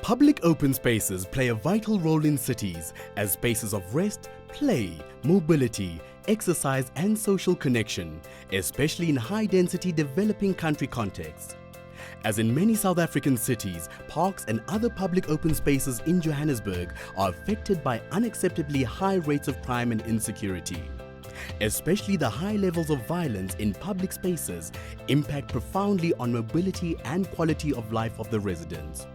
Public open spaces play a vital role in cities as spaces of rest, play, mobility, exercise and social connection, especially in high-density developing country contexts. As in many South African cities, parks and other public open spaces in Johannesburg are affected by unacceptably high rates of crime and insecurity. Especially the high levels of violence in public spaces impact profoundly on mobility and quality of life of the residents.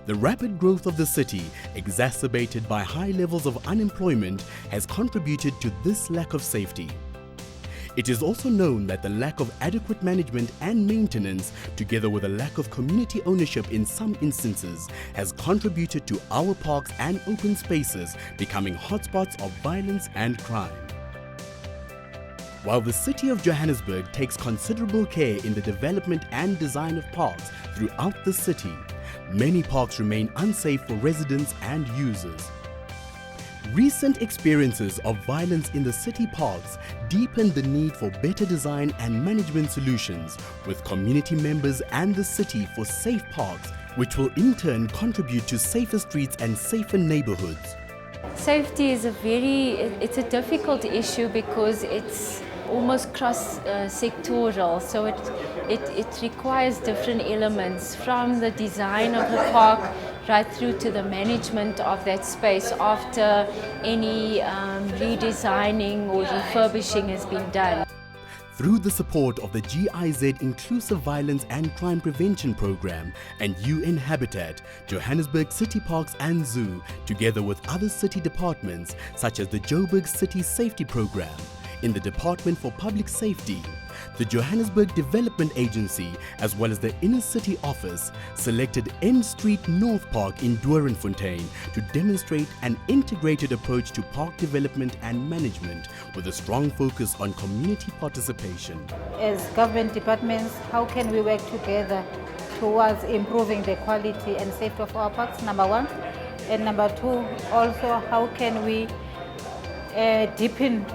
The rapid growth of the city, exacerbated by high levels of unemployment, has contributed to this lack of safety. It is also known that the lack of adequate management and maintenance, together with a lack of community ownership in some instances, has contributed to our parks and open spaces becoming hotspots of violence and crime. While the city of Johannesburg takes considerable care in the development and design of parks throughout the city, many parks remain unsafe for residents and users. Recent experiences of violence in the city parks deepened the need for better design and management solutions with community members and the city for safe parks, which will in turn contribute to safer streets and safer neighborhoods. Safety is it's a difficult issue because it's almost cross-sectoral, so it requires different elements from the design of the park right through to the management of that space after any redesigning or refurbishing has been done. Through the support of the GIZ Inclusive Violence and Crime Prevention Program and UN Habitat, Johannesburg City Parks and Zoo, together with other city departments such as the Joburg City Safety Program, in the Department for Public Safety, the Johannesburg Development Agency, as well as the Inner City Office, selected M Street North Park in Doornfontein to demonstrate an integrated approach to park development and management with a strong focus on community participation. As government departments, how can we work together towards improving the quality and safety of our parks, number one? And number two, also how can we deepen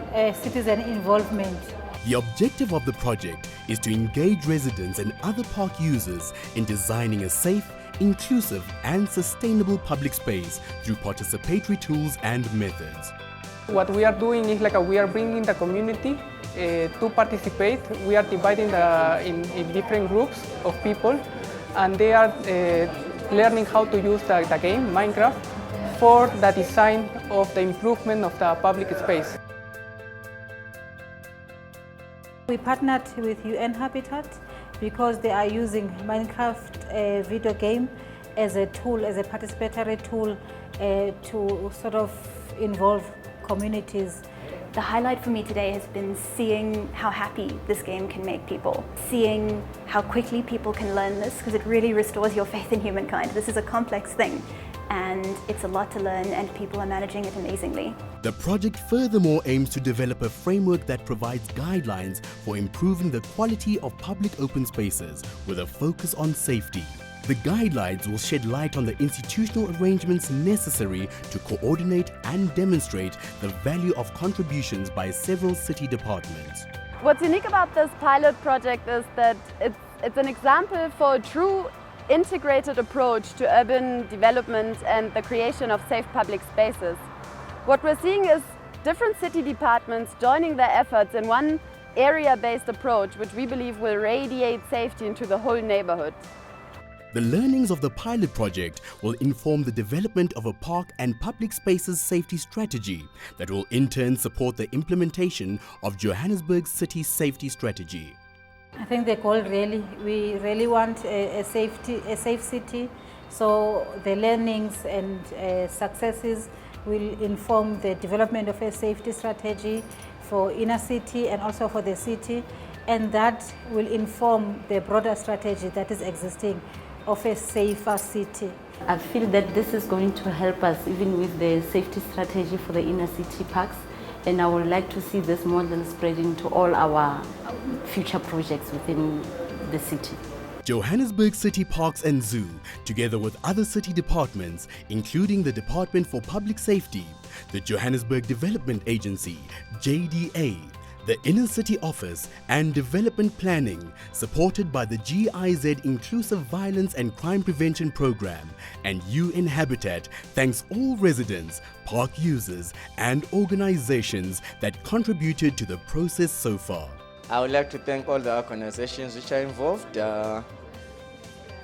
citizen involvement. The objective of the project is to engage residents and other park users in designing a safe, inclusive and sustainable public space through participatory tools and methods. What we are doing is we are bringing the community to participate. We are dividing in different groups of people, and they are learning how to use the game, Minecraft, for the design of the improvement of the public space. We partnered with UN Habitat because they are using Minecraft video game as a tool, as a participatory tool to sort of involve communities. The highlight for me today has been seeing how happy this game can make people, seeing how quickly people can learn this, because it really restores your faith in humankind. This is a complex thing, and it's a lot to learn, and people are managing it amazingly. The project furthermore aims to develop a framework that provides guidelines for improving the quality of public open spaces with a focus on safety. The guidelines will shed light on the institutional arrangements necessary to coordinate and demonstrate the value of contributions by several city departments. What's unique about this pilot project is that it's an example for a true integrated approach to urban development and the creation of safe public spaces. What we're seeing is different city departments joining their efforts in one area-based approach, which we believe will radiate safety into the whole neighborhood. The learnings of the pilot project will inform the development of a park and public spaces safety strategy that will in turn support the implementation of Johannesburg's city safety strategy. I think the goal we really want a safe city, so the learnings and successes will inform the development of a safety strategy for inner city and also for the city, and that will inform the broader strategy that is existing of a safer city. I feel that this is going to help us even with the safety strategy for the inner city parks, and I would like to see this model spreading to all our future projects within the city. Johannesburg City Parks and Zoo, together with other city departments, including the Department for Public Safety, the Johannesburg Development Agency, JDA, The Inner City Office and Development Planning, supported by the GIZ Inclusive Violence and Crime Prevention Program and UN Habitat, thanks all residents, park users and organizations that contributed to the process so far. I would like to thank all the organizations which are involved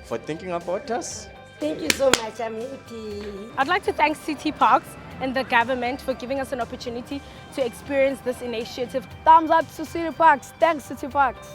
for thinking about us. Thank you so much, I'm happy. I'd like to thank City Parks and the government for giving us an opportunity to experience this initiative. Thumbs up to City Parks. Thanks, City Parks.